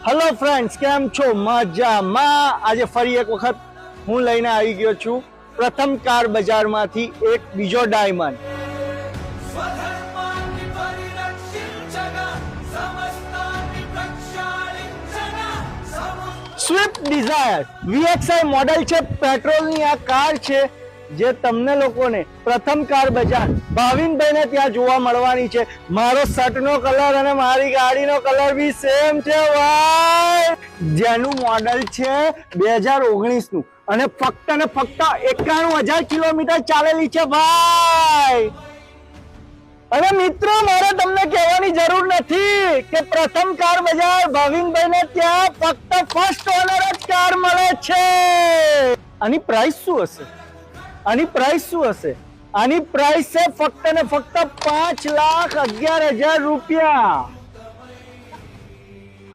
Hello friends, કેમ છો? મજામાં. આજે ફરી એક વખત હું લઈને આવી ગયો છું પ્રથમ કાર બજારમાંથી એક બીજો diamond. Swift Dzire VXI model છે. પેટ્રોલની આ કાર છે જે તમને લોકોને પ્રથમ કાર બજાર ભાવિનભાઈને ત્યાં જોવા મળવાની છે. મારો શર્ટનો કલર અને મારી ગાડીનો કલર બી સેમ છે ભાઈ. જેનું મોડેલ છે 2019 નું અને ફક્ત ને ફક્ત 91,000 કિલોમીટર ચાલેલી છે ભાઈ. અને મિત્રો, મારે તમને કહેવાની જરૂર નથી કે પ્રથમ કાર બજાર ભાવિનભાઈને ત્યાં ફક્ત ફર્સ્ટ ઓનર જ કાર મળે છે. આની પ્રાઇસ શું હશે? આની પ્રાઇસ છે ફક્ત ને ફક્ત 5,11,000 રૂપિયા.